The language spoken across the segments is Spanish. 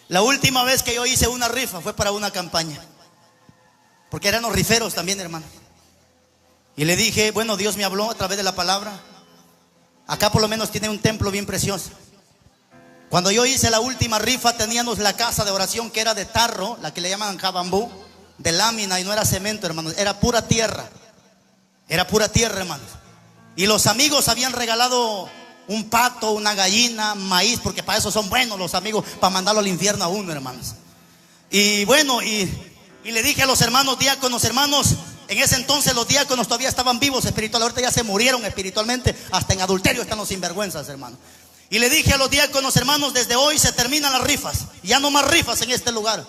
La última vez que yo hice una rifa fue para una campaña, porque eran los riferos también, hermano. Y le dije, bueno, Dios me habló a través de la palabra. Acá por lo menos tiene un templo bien precioso. Cuando yo hice la última rifa, teníamos la casa de oración que era de tarro, la que le llaman jabambú, de lámina, y no era cemento, hermanos, era pura tierra. Era pura tierra, hermanos. Y los amigos habían regalado un pato, una gallina, maíz, porque para eso son buenos los amigos, para mandarlo al infierno a uno, hermanos. Y bueno, y le dije a los hermanos diáconos, hermanos, en ese entonces los diáconos todavía estaban vivos espiritualmente, ahorita ya se murieron espiritualmente, hasta en adulterio están los sinvergüenzas, hermanos. Y le dije a los diáconos, hermanos, desde hoy se terminan las rifas, ya no más rifas en este lugar.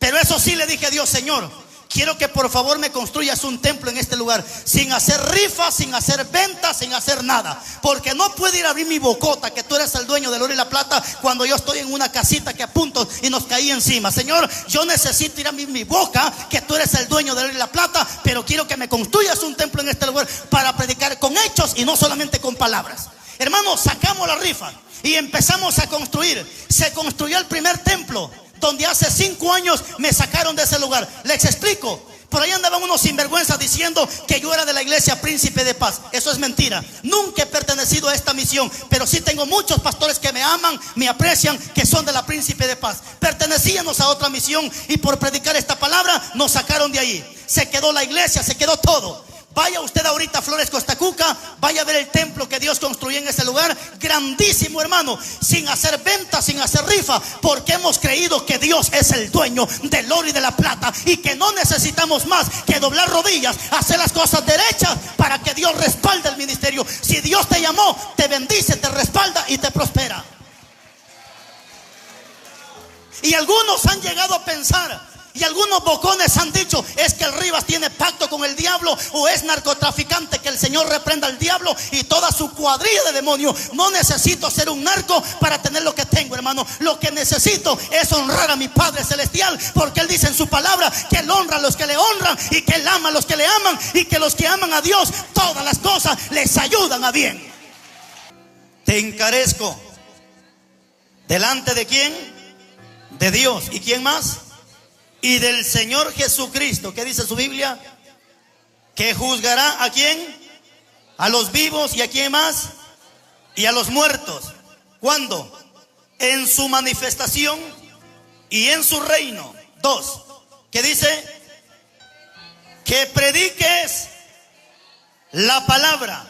Pero eso sí, le dije a Dios, Señor, quiero que por favor me construyas un templo en este lugar, sin hacer rifas, sin hacer ventas, sin hacer nada. Porque no puedo ir a abrir mi bocota, que tú eres el dueño del oro y la plata, cuando yo estoy en una casita que a punto y nos caí encima. Señor, yo necesito ir a abrir mi boca, que tú eres el dueño del oro y la plata, pero quiero que me construyas un templo en este lugar para predicar con hechos y no solamente con palabras. Hermanos, sacamos la rifa y empezamos a construir. Se construyó el primer templo, donde hace 5 años me sacaron de ese lugar. Les explico. Por ahí andaban unos sinvergüenzas diciendo que yo era de la iglesia Príncipe de Paz. Eso es mentira. Nunca he pertenecido a esta misión, pero sí tengo muchos pastores que me aman, me aprecian, que son de la Príncipe de Paz. Pertenecíamos a otra misión y por predicar esta palabra nos sacaron de ahí. Se quedó la iglesia, se quedó todo. Vaya usted ahorita a Flores Costacuca, vaya a ver el templo que Dios construyó en ese lugar, grandísimo, hermano, sin hacer venta, sin hacer rifa, porque hemos creído que Dios es el dueño del oro y de la plata, y que no necesitamos más que doblar rodillas, hacer las cosas derechas para que Dios respalde el ministerio. Si Dios te llamó, te bendice, te respalda y te prospera. Y algunos han llegado a pensar, y algunos bocones han dicho, es que el Rivas tiene pacto con el diablo o es narcotraficante. Que el Señor reprenda al diablo y toda su cuadrilla de demonios. No necesito ser un narco para tener lo que tengo, hermano. Lo que necesito es honrar a mi Padre Celestial, porque Él dice en su palabra que Él honra a los que le honran y que Él ama a los que le aman, y que los que aman a Dios, todas las cosas les ayudan a bien. Te encarezco. ¿Delante de quién? De Dios. ¿Y quién más? Y del Señor Jesucristo. ¿Qué dice su Biblia? Que juzgará ¿a quién? A los vivos. ¿Y a quién más? Y a los muertos. ¿Cuándo? En su manifestación y en su reino. 2. ¿Qué dice? Que prediques la palabra,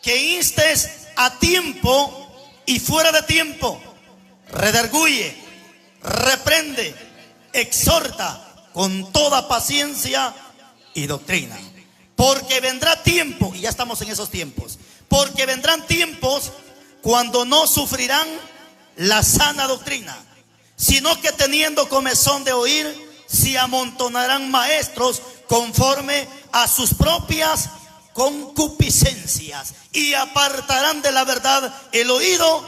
que instes a tiempo y fuera de tiempo, redarguye, reprende, exhorta con toda paciencia y doctrina. Porque vendrá tiempo, y ya estamos en esos tiempos, porque vendrán tiempos cuando no sufrirán la sana doctrina, sino que teniendo comezón de oír, se amontonarán maestros conforme a sus propias concupiscencias, y apartarán de la verdad el oído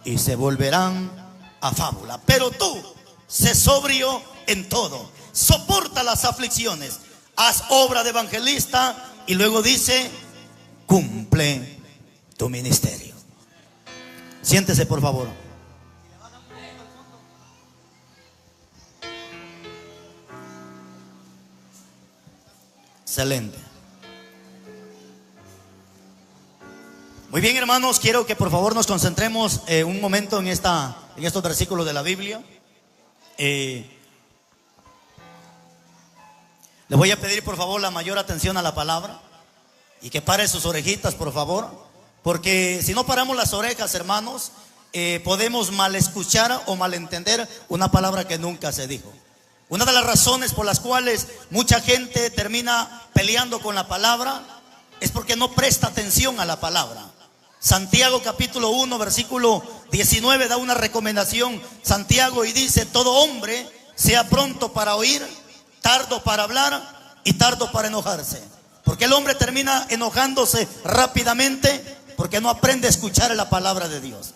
y se volverán a fábula. Pero tú, sé sobrio en todo, soporta las aflicciones, haz obra de evangelista, y luego dice, cumple tu ministerio. Siéntese, por favor. Excelente. Muy bien, hermanos, quiero que por favor nos concentremos un momento en estos versículos de la Biblia. Le voy a pedir por favor la mayor atención a la palabra, y que pare sus orejitas, por favor, porque si no paramos las orejas, hermanos, podemos mal escuchar o malentender una palabra que nunca se dijo. Una de las razones por las cuales mucha gente termina peleando con la palabra es porque no presta atención a la palabra. Santiago capítulo 1 versículo 19 da una recomendación, Santiago, y dice: todo hombre sea pronto para oír, tardo para hablar y tardo para enojarse. Porque el hombre termina enojándose rápidamente porque no aprende a escuchar la palabra de Dios.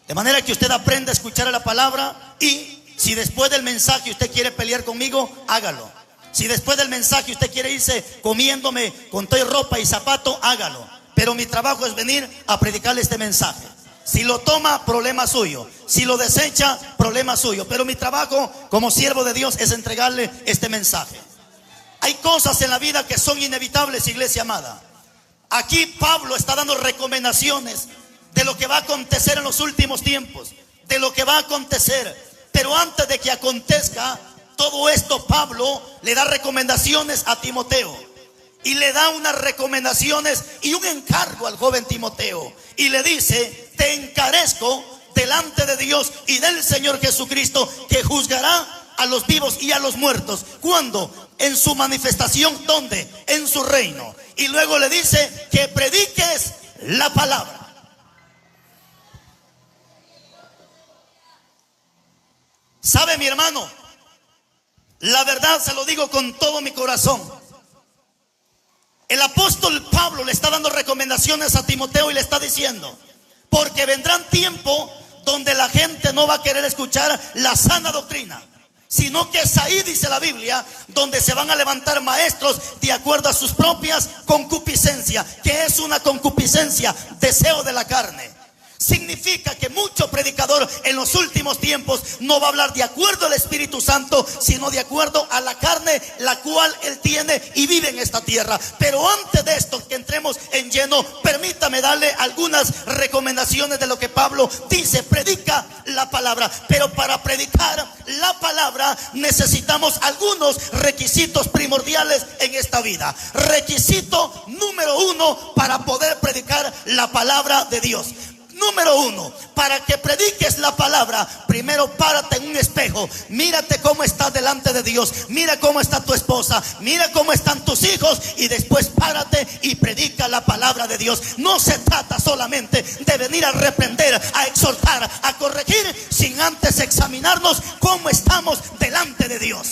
De manera que usted aprenda a escuchar la palabra, y si después del mensaje usted quiere pelear conmigo, hágalo. Si después del mensaje usted quiere irse comiéndome con toda ropa y zapato, hágalo. Pero mi trabajo es venir a predicarle este mensaje. Si lo toma, problema suyo. Si lo desecha, problema suyo. Pero mi trabajo como siervo de Dios es entregarle este mensaje. Hay cosas en la vida que son inevitables, iglesia amada. Aquí Pablo está dando recomendaciones de lo que va a acontecer en los últimos tiempos, de lo que va a acontecer. Pero antes de que acontezca todo esto, Pablo le da recomendaciones a Timoteo. Y le da unas recomendaciones y un encargo al joven Timoteo. Y le dice: te encarezco delante de Dios y del Señor Jesucristo, que juzgará a los vivos y a los muertos. ¿Cuándo? En su manifestación. ¿Dónde? En su reino. Y luego le dice que prediques la palabra. ¿Sabe, mi hermano? La verdad se lo digo con todo mi corazón. El apóstol Pablo le está dando recomendaciones a Timoteo y le está diciendo: porque vendrán tiempos donde la gente no va a querer escuchar la sana doctrina, sino que es ahí, dice la Biblia, donde se van a levantar maestros de acuerdo a sus propias concupiscencias. ¿Qué es una concupiscencia? Deseo de la carne. Significa que mucho predicador en los últimos tiempos no va a hablar de acuerdo al Espíritu Santo, sino de acuerdo a la carne, la cual él tiene y vive en esta tierra. Pero antes de esto, que entremos en lleno, permítame darle algunas recomendaciones de lo que Pablo dice: predica la palabra. Pero para predicar la palabra necesitamos algunos requisitos primordiales en esta vida. Requisito número 1 para poder predicar la palabra de Dios. Número 1, para que prediques la palabra, primero párate en un espejo, mírate cómo estás delante de Dios, mira cómo está tu esposa, mira cómo están tus hijos, y después párate y predica la palabra de Dios. No se trata solamente de venir a reprender, a exhortar, a corregir, sin antes examinarnos cómo estamos delante de Dios.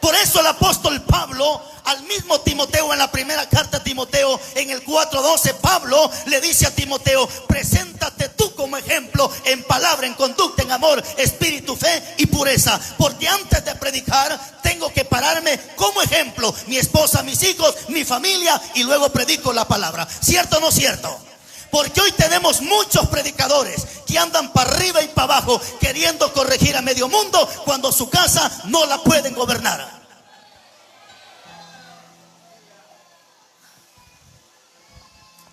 Por eso el apóstol Pablo al mismo Timoteo, en la primera carta a Timoteo, en el 4:12, Pablo le dice a Timoteo: preséntate tú como ejemplo en palabra, en conducta, en amor, espíritu, fe y pureza. Porque antes de predicar tengo que pararme como ejemplo, mi esposa, mis hijos, mi familia, y luego predico la palabra. ¿Cierto o no cierto? Porque hoy tenemos muchos predicadores que andan para arriba y para abajo queriendo corregir a medio mundo, cuando su casa no la pueden gobernar.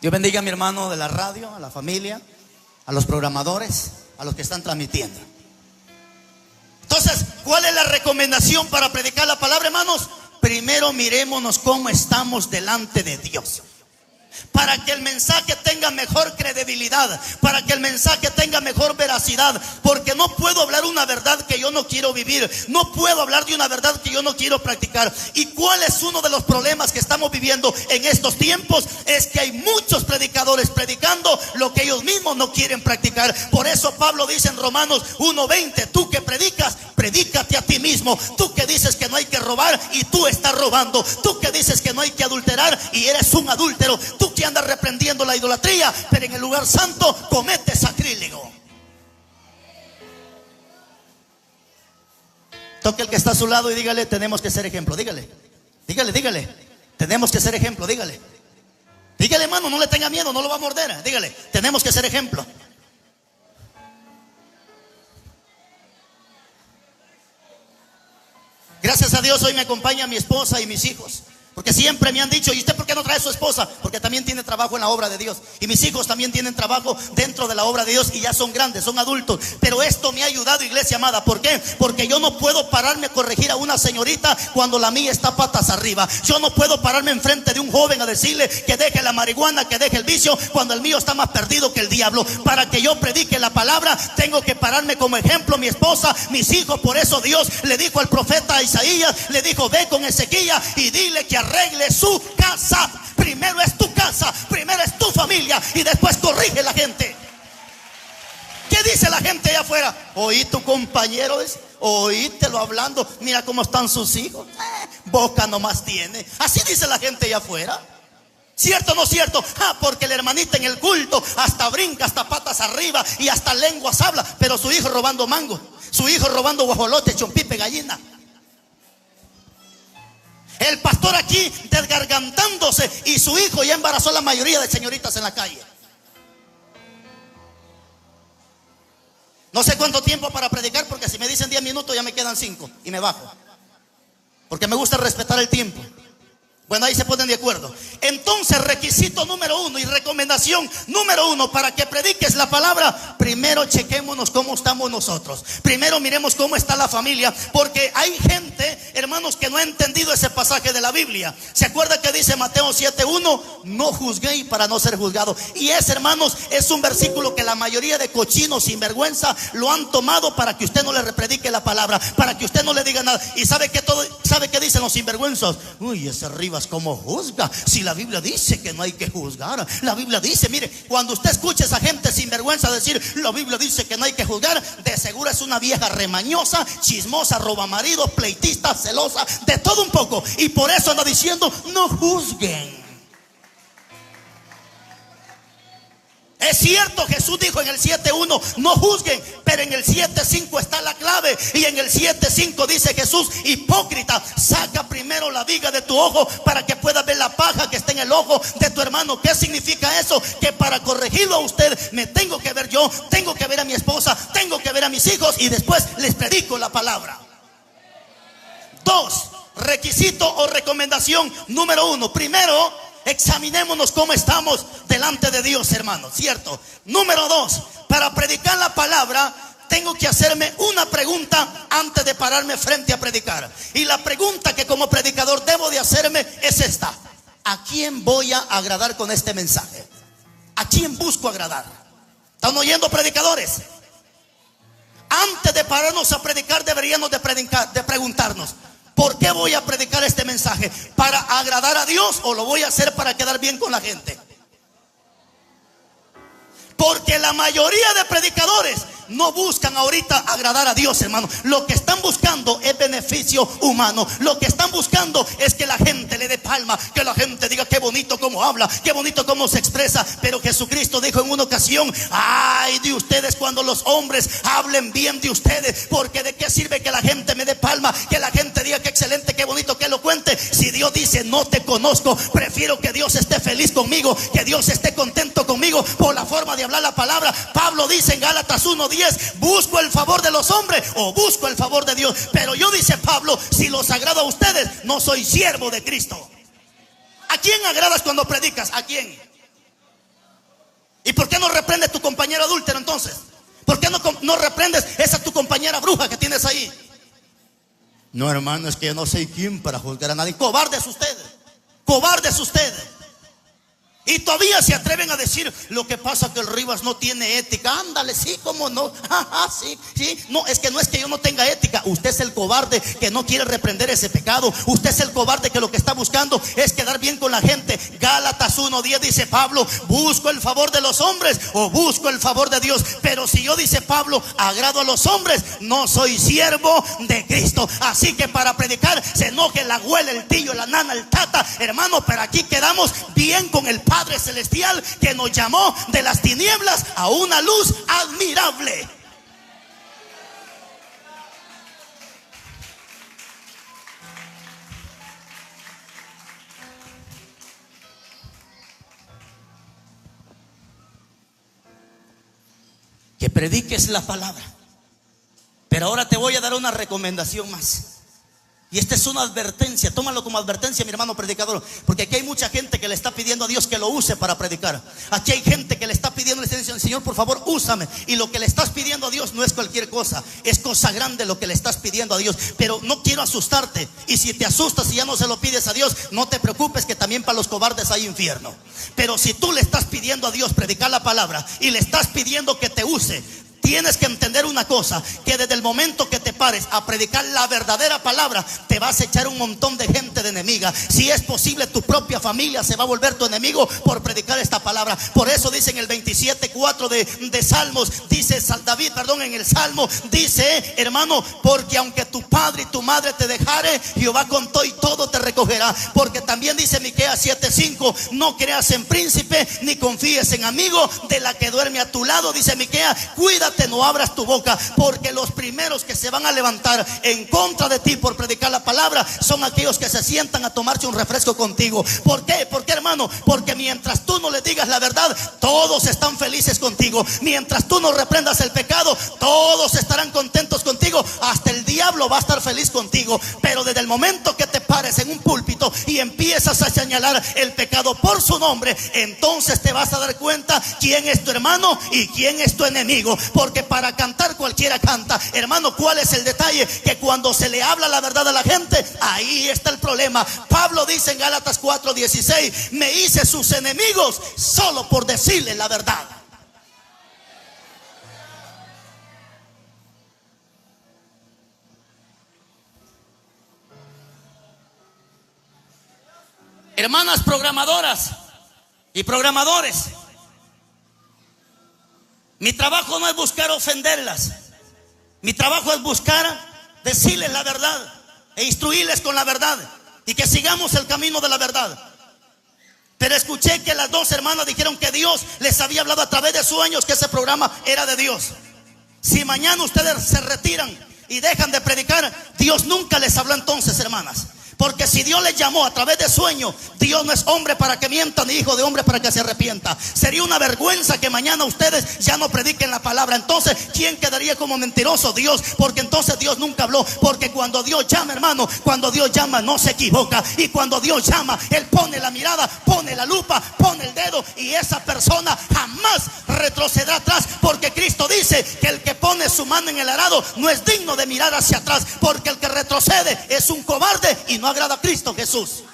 Dios bendiga a mi hermano de la radio, a la familia, a los programadores, a los que están transmitiendo. Entonces, ¿cuál es la recomendación para predicar la palabra, hermanos? Primero mirémonos cómo estamos delante de Dios, para que el mensaje tenga mejor credibilidad, para que el mensaje tenga mejor veracidad. Porque no puedo hablar una verdad que yo no quiero vivir, no puedo hablar de una verdad que yo no quiero practicar. ¿Y cuál es uno de los problemas que estamos viviendo en estos tiempos? Es que hay muchos predicadores predicando lo que ellos mismos no quieren practicar. Por eso Pablo dice en Romanos 1:20: tú que predicas, predícate a ti mismo. Tú que dices que no hay que robar y tú estás robando. Tú que dices que no hay que adulterar y eres un adúltero. Tú que andas reprendiendo la idolatría, pero en el lugar santo cometes sacrílego. Toque el que está a su lado y dígale: tenemos que ser ejemplo. Dígale, tenemos que ser ejemplo. Dígale, hermano, no le tenga miedo, no lo va a morder. Dígale, tenemos que ser ejemplo. Gracias a Dios hoy me acompaña mi esposa y mis hijos. Porque siempre me han dicho: ¿y usted por qué no trae a su esposa? Porque también tiene trabajo en la obra de Dios. Y mis hijos también tienen trabajo dentro de la obra de Dios, y ya son grandes, son adultos. Pero esto me ha ayudado, iglesia amada. ¿Por qué? Porque yo no puedo pararme a corregir a una señorita cuando la mía está patas arriba. Yo no puedo pararme enfrente de un joven a decirle que deje la marihuana, que deje el vicio, cuando el mío está más perdido que el diablo. Para que yo predique la palabra, tengo que pararme como ejemplo, mi esposa, mis hijos. Por eso Dios le dijo al profeta Isaías, le dijo: ve con Ezequías y dile que arregle su casa. Primero es tu casa, primero es tu familia, y después corrige la gente. ¿Qué dice la gente allá afuera? Oí tu compañero, oítelo hablando, mira cómo están sus hijos, boca nomás tiene. Así dice la gente allá afuera. ¿Cierto o no cierto? Porque la hermanita en el culto hasta brinca, hasta patas arriba y hasta lenguas habla, pero su hijo robando mango, su hijo robando guajolote, chompipe, gallina. El pastor aquí desgargantándose, y su hijo ya embarazó a la mayoría de señoritas en la calle. No sé cuánto tiempo para predicar, porque si me dicen 10 minutos ya me quedan 5 y me bajo. Porque me gusta respetar el tiempo. Bueno, ahí se ponen de acuerdo. Entonces, requisito número 1 y recomendación número 1 para que prediques la palabra: primero chequémonos cómo estamos nosotros. Primero miremos cómo está la familia, porque hay gente, hermanos, que no ha entendido ese pasaje de la Biblia. ¿Se acuerda que dice Mateo 7:1? No juzguéis para no ser juzgados. Y ese, hermanos, es un versículo que la mayoría de cochinos sinvergüenza lo han tomado para que usted no le repredique la palabra, para que usted no le diga nada. Y sabe que dicen los sinvergüenzas: uy, ese Rivas cómo juzga, si la Biblia dice que no hay que juzgar. La Biblia dice, mire, cuando usted escuche a esa gente sinvergüenza decir la Biblia dice que no hay que juzgar, de seguro es una vieja remañosa, chismosa, roba marido, pleitista, celosa, de todo un poco. Y por eso anda diciendo no juzguen. Es cierto, Jesús dijo en el 7:1 no juzguen, pero en el 7:5 está la clave. Y en el 7:5 dice Jesús: hipócrita, saca primero la viga de tu ojo para que puedas ver la paja que está en el ojo de tu hermano. ¿Qué significa eso? Que para corregirlo a usted me tengo que ver yo, tengo que ver a mi esposa, tengo que ver a mis hijos, y después les predico la palabra. 2, requisito o recomendación número 1: primero examinémonos cómo estamos delante de Dios, hermanos, ¿cierto? Número 2, para predicar la palabra tengo que hacerme una pregunta antes de pararme frente a predicar. Y la pregunta que como predicador debo de hacerme es esta: ¿a quién voy a agradar con este mensaje? ¿A quién busco agradar? ¿Están oyendo, predicadores? Antes de pararnos a predicar deberíamos de preguntarnos: ¿por qué voy a predicar este mensaje? ¿Para agradar a Dios o lo voy a hacer para quedar bien con la gente? Porque la mayoría de predicadores no buscan ahorita agradar a Dios, hermano. Lo que están buscando es beneficio humano. Lo que están buscando es que la gente le dé palma, que la gente diga qué bonito cómo habla, qué bonito cómo se expresa. Pero Jesucristo dijo en una ocasión: ay de ustedes cuando los hombres hablen bien de ustedes, porque de qué sirve que la gente me dé palma, que la gente diga qué excelente, qué bonito, qué elocuente, si Dios dice no te conozco. Prefiero que Dios esté feliz conmigo, que Dios esté contento conmigo por la forma de hablar la palabra. Pablo dice en Gálatas 1:10: busco el favor de los hombres o busco el favor de Dios. Pero yo, dice Pablo, si los agrado a ustedes, no soy siervo de Cristo. ¿A quién agradas cuando predicas? ¿A quién? ¿Y por qué no reprendes tu compañero adúltero entonces? ¿Por qué no reprendes esa tu compañera bruja que tienes ahí? No, hermano, es que yo no soy quien para juzgar a nadie. Cobardes ustedes, cobardes ustedes. Y todavía se atreven a decir: lo que pasa que el Rivas no tiene ética. Ándale, sí, cómo no. Sí, sí. No, es que yo no tenga ética. Usted es el cobarde que no quiere reprender ese pecado. Usted es el cobarde que lo que está buscando es quedar bien con la gente. Gálatas 1:10 dice Pablo: busco el favor de los hombres o busco el favor de Dios. Pero si yo, dice Pablo, agrado a los hombres, no soy siervo de Cristo. Así que para predicar se enoje la abuela, el tío, la nana, el tata, hermano, pero aquí quedamos bien con el Padre Celestial, que nos llamó de las tinieblas a una luz admirable. Que prediques la palabra. Pero ahora te voy a dar una recomendación más. Y esta es una advertencia, tómalo como advertencia, mi hermano predicador, porque aquí hay mucha gente que le está pidiendo a Dios que lo use para predicar. Aquí hay gente que le está pidiendo, le está diciendo: Señor, por favor, úsame. Y lo que le estás pidiendo a Dios no es cualquier cosa, es cosa grande lo que le estás pidiendo a Dios. Pero no quiero asustarte, y si te asustas y ya no se lo pides a Dios, no te preocupes, que también para los cobardes hay infierno. Pero si tú le estás pidiendo a Dios predicar la palabra y le estás pidiendo que te use, tienes que entender una cosa: que desde el momento que te pares a predicar la verdadera palabra, te vas a echar un montón de gente de enemiga. Si es posible, tu propia familia se va a volver tu enemigo por predicar esta palabra. Por eso dice en el 27:4 de Salmos, dice David, en el Salmo, dice, hermano: porque aunque tu padre y tu madre te dejare, Jehová con todo y todo te recogerá. Porque también dice Miqueas 7:5: no creas en príncipe, ni confíes en amigo de la que duerme a tu lado. Dice Miqueas: cuídate cállate, no abras tu boca, porque los primeros que se van a levantar en contra de ti por predicar la palabra son aquellos que se sientan a tomarse un refresco contigo. ¿Por qué? ¿Por qué, hermano? Porque mientras tú no le digas la verdad, todos están felices contigo. Mientras tú no reprendas el pecado, todos estarán contentos contigo. Hasta el diablo va a estar feliz contigo. Pero desde el momento que te pares en un púlpito y empiezas a señalar el pecado por su nombre, entonces te vas a dar cuenta quién es tu hermano y quién es tu enemigo. Porque para cantar cualquiera canta, hermano. ¿Cuál es el detalle? Que cuando se le habla la verdad a la gente, ahí está el problema. Pablo dice en Gálatas 4:16: me hice sus enemigos solo por decirle la verdad. Hermanas programadoras y programadores, mi trabajo no es buscar ofenderlas. Mi trabajo es buscar decirles la verdad e instruirles con la verdad, y que sigamos el camino de la verdad. Pero escuché que las dos hermanas dijeron que Dios les había hablado a través de sueños, que ese programa era de Dios. Si mañana ustedes se retiran y dejan de predicar, Dios nunca les habló entonces, hermanas. Porque si Dios les llamó a través de sueño, Dios no es hombre para que mienta, ni hijo de hombre para que se arrepienta. Sería una vergüenza que mañana ustedes ya no prediquen la palabra. Entonces, ¿quién quedaría como mentiroso? Dios. Porque entonces Dios nunca habló. Porque cuando Dios llama, hermano, cuando Dios llama no se equivoca. Y cuando Dios llama, Él pone la mirada, pone la lupa, pone el dedo, y esa persona jamás retrocederá atrás. Porque Cristo dice que el que pone su mano en el arado no es digno de mirar hacia atrás. Porque el que retrocede es un cobarde y no agrada a Cristo Jesús.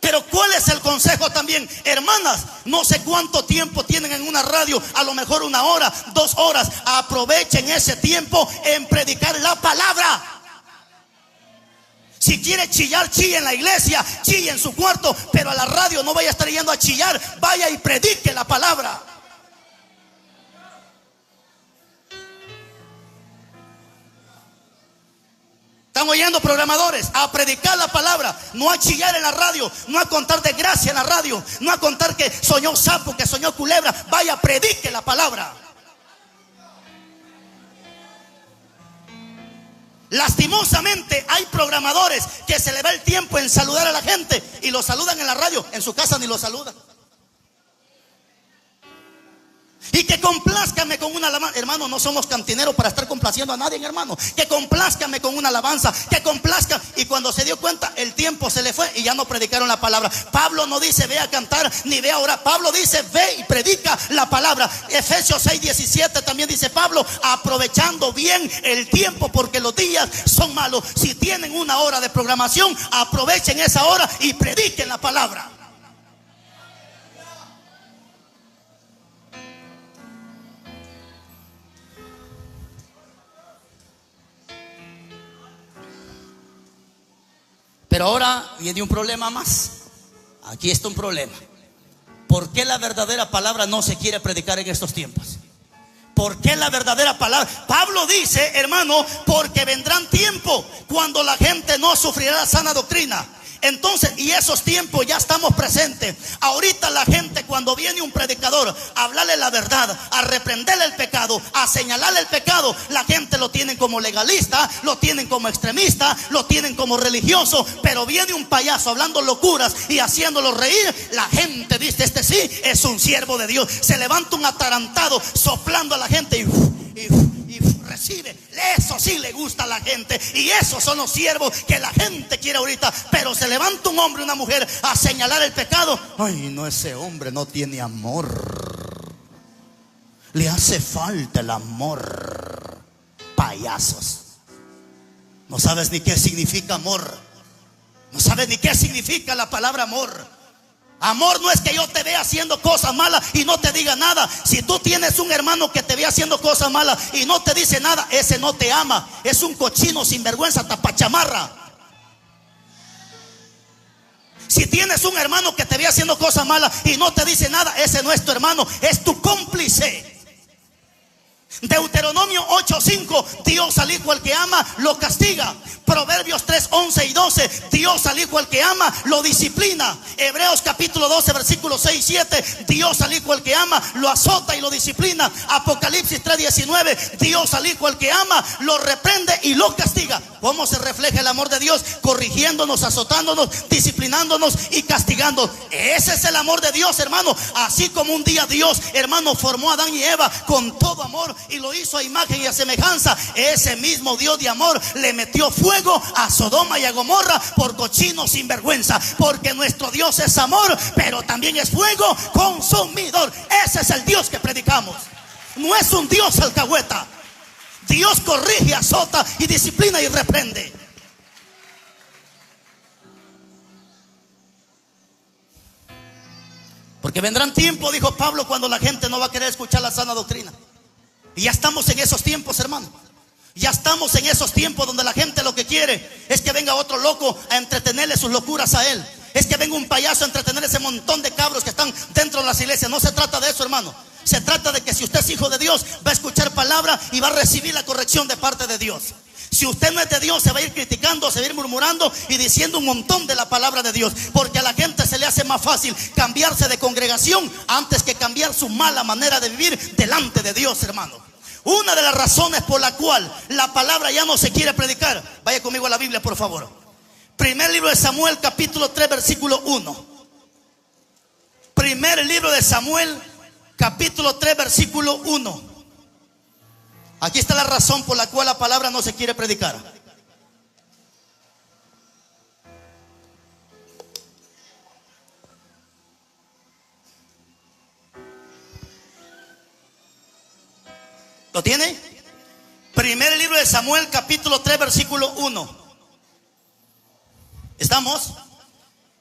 Pero ¿cuál es el consejo también? Hermanas, no sé cuánto tiempo tienen en una radio, a lo mejor 1 hora, 2 horas. Aprovechen ese tiempo en predicar la palabra. Si quiere chillar, chille en la iglesia, chille en su cuarto, pero a la radio no vaya a estar yendo a chillar. Vaya y predique la palabra. ¿Están oyendo, programadores? A predicar la palabra, no a chillar en la radio, no a contar desgracia en la radio, no a contar que soñó sapo, que soñó culebra. Vaya, predique la palabra. Lastimosamente hay programadores que se le va el tiempo en saludar a la gente y lo saludan en la radio, en su casa ni lo saludan. Y que complázcame con una alabanza. Hermano, no somos cantineros para estar complaciendo a nadie, hermano. Que complázcame con una alabanza, que complazca. Y cuando se dio cuenta, el tiempo se le fue y ya no predicaron la palabra. Pablo no dice ve a cantar ni ve a orar. Pablo dice ve y predica la palabra. Efesios 6:17 también dice Pablo: aprovechando bien el tiempo, porque los días son malos. Si tienen 1 hora de programación, aprovechen esa hora y prediquen la palabra. Pero ahora viene un problema más. Aquí está un problema. ¿Por qué la verdadera palabra no se quiere predicar en estos tiempos? ¿Por qué la verdadera palabra? Pablo dice, hermano, porque vendrán tiempos cuando la gente no sufrirá la sana doctrina. Entonces, y esos tiempos ya estamos presentes. Ahorita la gente, cuando viene un predicador a hablarle la verdad, a reprenderle el pecado, a señalarle el pecado, la gente lo tienen como legalista, lo tienen como extremista, lo tienen como religioso. Pero viene un payaso hablando locuras y haciéndolo reír, la gente dice, este sí es un siervo de Dios. Se levanta un atarantado soplando a la gente y recibe. Eso sí le gusta a la gente, y esos son los siervos que la gente quiere ahorita. Pero se levanta un hombre y una mujer a señalar el pecado. Ay, no, ese hombre no tiene amor, le hace falta el amor. Payasos, no sabes ni qué significa amor, no sabes ni qué significa la palabra amor. Amor no es que yo te vea haciendo cosas malas y no te diga nada. Si tú tienes un hermano que te ve haciendo cosas malas y no te dice nada, ese no te ama. Es un cochino sinvergüenza, tapachamarra. Si tienes un hermano que te ve haciendo cosas malas y no te dice nada, ese no es tu hermano, es tu cómplice. Deuteronomio 8:5, Dios al hijo al que ama lo castiga. Proverbios 3:11 y 12, Dios al hijo al que ama lo disciplina. Hebreos capítulo 12 versículos 6 y 7, Dios al hijo al que ama lo azota y lo disciplina. Apocalipsis 3:19, Dios al hijo al que ama lo reprende y lo castiga. ¿Cómo se refleja el amor de Dios? Corrigiéndonos, azotándonos, disciplinándonos y castigando. Ese es el amor de Dios, hermano. Así como un día Dios, hermano, formó a Adán y Eva con todo amor y lo hizo a imagen y a semejanza, ese mismo Dios de amor le metió fuego a Sodoma y a Gomorra por cochinos sin vergüenza. Porque nuestro Dios es amor, pero también es fuego consumidor. Ese es el Dios que predicamos. No es un Dios alcahueta. Dios corrige, azota y disciplina y reprende. Porque vendrán tiempos, dijo Pablo, cuando la gente no va a querer escuchar la sana doctrina. Y ya estamos en esos tiempos, hermano. Ya estamos en esos tiempos donde la gente lo que quiere es que venga otro loco a entretenerle sus locuras a él. Es que venga un payaso a entretener ese montón de cabros que están dentro de las iglesias. No se trata de eso, hermano. Se trata de que si usted es hijo de Dios, va a escuchar palabra y va a recibir la corrección de parte de Dios. Si usted no es de Dios, se va a ir criticando, se va a ir murmurando y diciendo un montón de la palabra de Dios. Porque a la gente se le hace más fácil cambiarse de congregación antes que cambiar su mala manera de vivir delante de Dios, hermano. Una de las razones por la cual la palabra ya no se quiere predicar. Vaya conmigo a la Biblia, por favor. Primer libro de Samuel, capítulo 3, versículo 1. Primer libro de Samuel, capítulo 3, versículo 1. Aquí está la razón por la cual la palabra no se quiere predicar. ¿Lo tiene? Primer libro de Samuel, capítulo 3, versículo 1. ¿Estamos?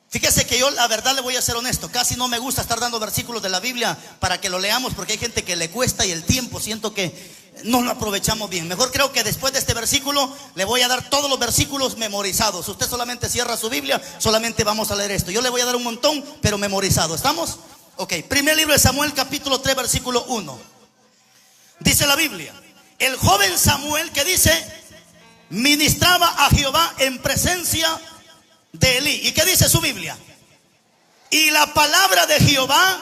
Fíjese que yo, la verdad, le voy a ser honesto, casi no me gusta estar dando versículos de la Biblia para que lo leamos, porque hay gente que le cuesta y el tiempo siento que no lo aprovechamos bien. Mejor creo que después de este versículo le voy a dar todos los versículos memorizados. Usted solamente cierra su Biblia, solamente vamos a leer esto. Yo le voy a dar un montón, pero memorizado. ¿Estamos? Ok, primer libro de Samuel, capítulo 3, versículo 1. Dice la Biblia: el joven Samuel, que dice, ministraba a Jehová en presencia de Elí. ¿Y qué dice su Biblia? Y la palabra de Jehová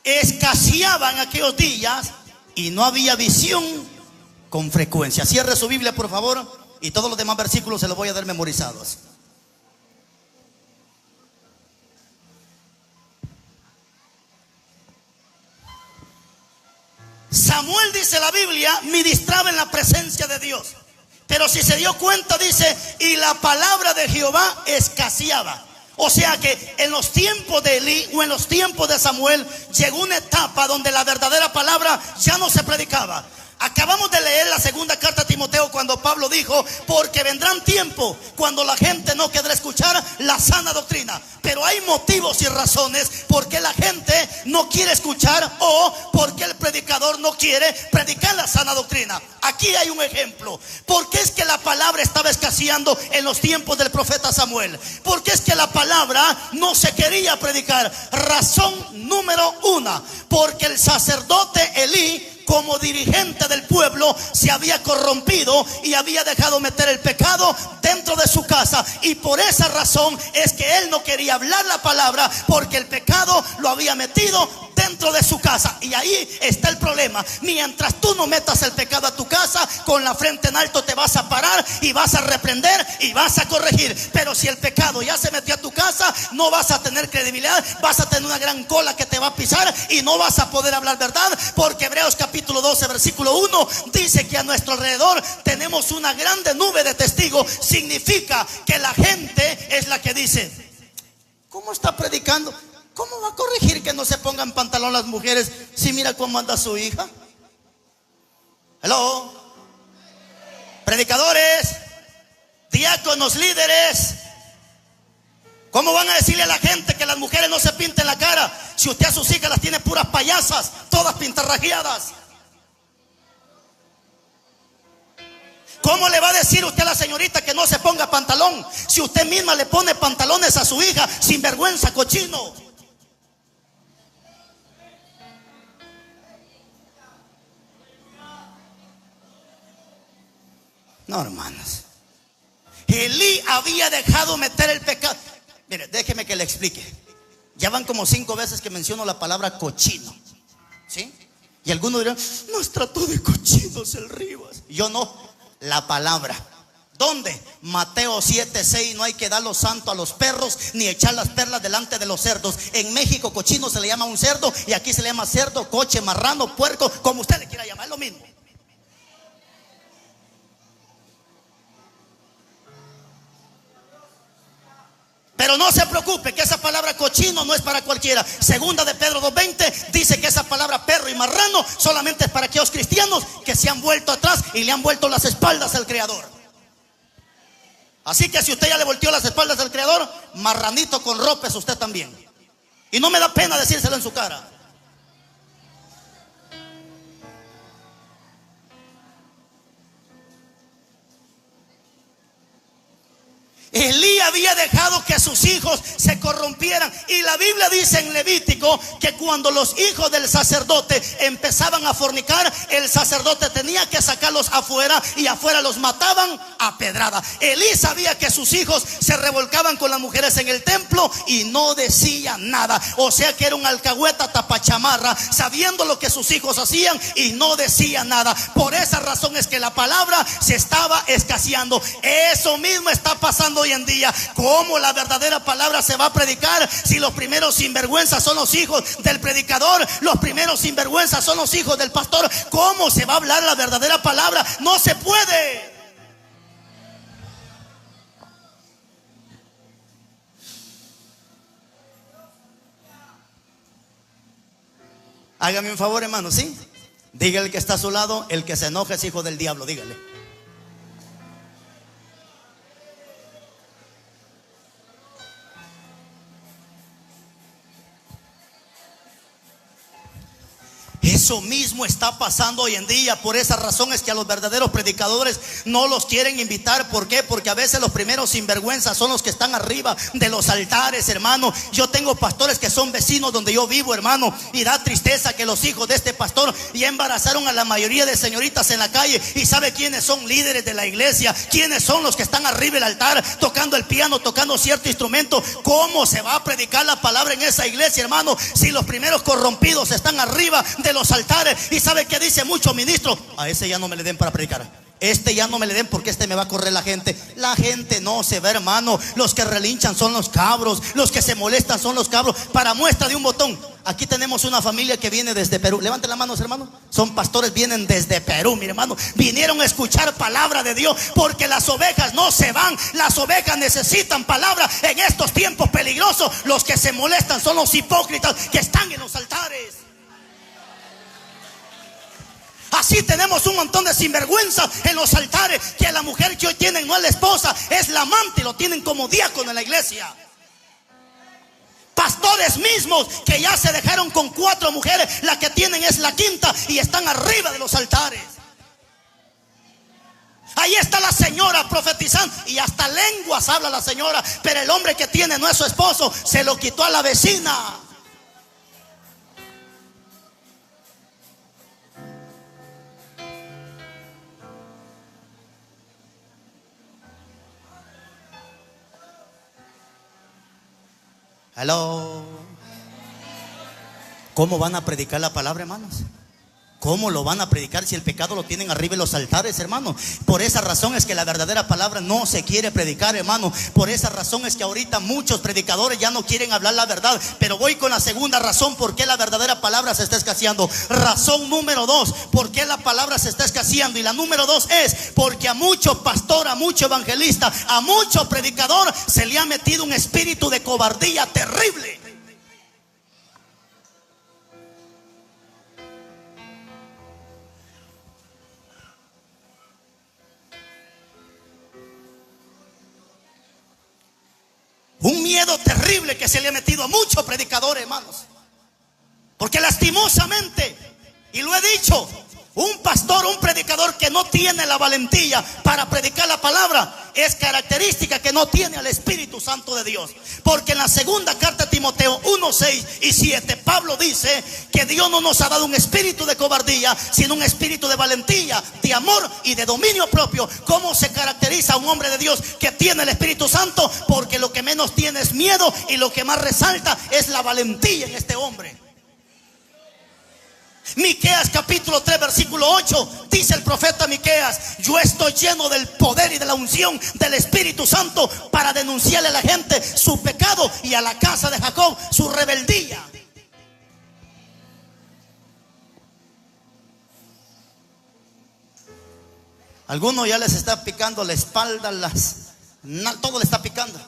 escaseaba en aquellos días y no había visión con frecuencia. Cierre su Biblia, por favor, y todos los demás versículos se los voy a dar memorizados. Samuel, dice la Biblia, ministraba en la presencia de Dios. Pero si se dio cuenta, dice, y la palabra de Jehová escaseaba. O sea que en los tiempos de Elí o en los tiempos de Samuel llegó una etapa donde la verdadera palabra ya no se predicaba. Acabamos de leer la segunda carta a Timoteo cuando Pablo dijo: porque vendrán tiempos cuando la gente no querrá escuchar la sana doctrina. Pero hay motivos y razones por qué la gente no quiere escuchar o por qué el predicador no quiere predicar la sana doctrina. Aquí hay un ejemplo. ¿Por qué es que la palabra estaba escaseando en los tiempos del profeta Samuel? ¿Por qué es que la palabra no se quería predicar? Razón número 1: porque el sacerdote Elí, como dirigente del pueblo, se había corrompido y había dejado meter el pecado dentro de su casa. Y por esa razón es que él no quería hablar la palabra, porque el pecado lo había metido dentro de su casa. Y ahí está el problema. Mientras tú no metas el pecado a tu casa, con la frente en alto te vas a parar y vas a reprender y vas a corregir. Pero si el pecado ya se metió a tu casa, no vas a tener credibilidad, vas a tener una gran cola que te va a pisar y no vas a poder hablar verdad. Porque Hebreos capítulo 12 versículo 1 dice que a nuestro alrededor tenemos una grande nube de testigos. Significa que la gente es la que dice: ¿cómo está predicando? ¿Cómo va a corregir que no se pongan pantalón las mujeres si mira cómo anda su hija? Hello. Predicadores, diáconos, líderes, ¿cómo van a decirle a la gente que las mujeres no se pinten la cara si usted a sus hijas las tiene puras payasas, todas pintarrajeadas? ¿Cómo le va a decir usted a la señorita que no se ponga pantalón si usted misma le pone pantalones a su hija, sin vergüenza, cochino? No, hermanos. Elí había dejado meter el pecado. Mire, déjeme que le explique. Ya van como 5 veces que menciono la palabra cochino, ¿sí? Y algunos dirán, nos trató de cochinos el Rivas. Yo no, la palabra. ¿Dónde? Mateo 7:6. No hay que dar lo santo a los perros, ni echar las perlas delante de los cerdos. En México cochino se le llama un cerdo, y aquí se le llama cerdo, coche, marrano, puerco, como usted le quiera llamar, es lo mismo. Pero no se preocupe, que esa palabra cochino no es para cualquiera. Segunda de Pedro 2:20 dice que esa palabra perro y marrano solamente es para aquellos cristianos que se han vuelto atrás y le han vuelto las espaldas al Creador. Así que si usted ya le volteó las espaldas al Creador, marranito con ropa es usted también. Y no me da pena decírselo en su cara. Elí había dejado que sus hijos se corrompieran. Y la Biblia dice en Levítico que cuando los hijos del sacerdote empezaban a fornicar, el sacerdote tenía que sacarlos afuera, y afuera los mataban a pedrada. Elí sabía que sus hijos se revolcaban con las mujeres en el templo y no decía nada. O sea que era un alcahueta tapachamarra, sabiendo lo que sus hijos hacían, y no decía nada. Por esa razón es que la palabra se estaba escaseando. Eso mismo está pasando hoy en día. ¿Cómo la verdadera palabra se va a predicar si los primeros sinvergüenzas son los hijos del predicador? Los primeros sinvergüenzas son los hijos del pastor. ¿Cómo se va a hablar la verdadera palabra? No se puede. Hágame un favor, hermano, ¿sí? Dígale que está a su lado, el que se enoja es hijo del diablo, dígale. Eso mismo está pasando hoy en día. Por esa razón es que a los verdaderos predicadores no los quieren invitar. ¿Por qué? Porque a veces los primeros sinvergüenzas son los que están arriba de los altares, hermano. Yo tengo pastores que son vecinos donde yo vivo, hermano, y da tristeza que los hijos de este pastor ya embarazaron a la mayoría de señoritas en la calle. ¿Y sabe quiénes son líderes de la iglesia? ¿Quiénes son los que están arriba del altar tocando el piano, tocando cierto instrumento? ¿Cómo se va a predicar la palabra en esa iglesia, hermano, si los primeros corrompidos están arriba de los altares? Y sabe que dice mucho ministro: a ese ya no me le den para predicar, este ya no me le den porque este me va a correr la gente. La gente no se ve, hermano. Los que relinchan son los cabros, los que se molestan son los cabros. Para muestra de un botón, aquí tenemos una familia que viene desde Perú. Levanten las manos, hermano. Son pastores, vienen desde Perú, mi hermano. Vinieron a escuchar palabra de Dios, porque las ovejas no se van. Las ovejas necesitan palabra en estos tiempos peligrosos. Los que se molestan son los hipócritas que están en los altares. Así tenemos un montón de sinvergüenzas en los altares, que la mujer que hoy tienen no es la esposa, es la amante, y lo tienen como diácono en la iglesia. Pastores mismos que ya se dejaron con 4 mujeres, la que tienen es la quinta, y están arriba de los altares. Ahí está la señora profetizando, y hasta lenguas habla la señora, pero el hombre que tiene no es su esposo, se lo quitó a la vecina. Hello. ¿Cómo van a predicar la palabra, hermanos? ¿Cómo lo van a predicar si el pecado lo tienen arriba en los altares, hermano? Por esa razón es que la verdadera palabra no se quiere predicar, hermano. Por esa razón es que ahorita muchos predicadores ya no quieren hablar la verdad. Pero voy con la segunda razón por qué la verdadera palabra se está escaseando. Razón número 2, por qué la palabra se está escaseando. Y la número 2 es porque a mucho pastor, a mucho evangelista, a mucho predicador se le ha metido un espíritu de cobardía terrible. Un miedo terrible que se le ha metido a muchos predicadores, hermanos. Porque lastimosamente, y lo he dicho, Un pastor, un predicador que no tiene la valentía para predicar la palabra es característica que no tiene al Espíritu Santo de Dios. Porque en la segunda carta de Timoteo 1, 6 y 7 Pablo dice que Dios no nos ha dado un espíritu de cobardía, sino un espíritu de valentía, de amor y de dominio propio. ¿Cómo se caracteriza a un hombre de Dios que tiene el Espíritu Santo? Porque lo que menos tiene es miedo, y lo que más resalta es la valentía en este hombre. Miqueas capítulo 3 versículo 8 dice el profeta Miqueas: yo estoy lleno del poder y de la unción del Espíritu Santo para denunciarle a la gente su pecado y a la casa de Jacob su rebeldía. Algunos ya les está picando la espalda, todo le está picando.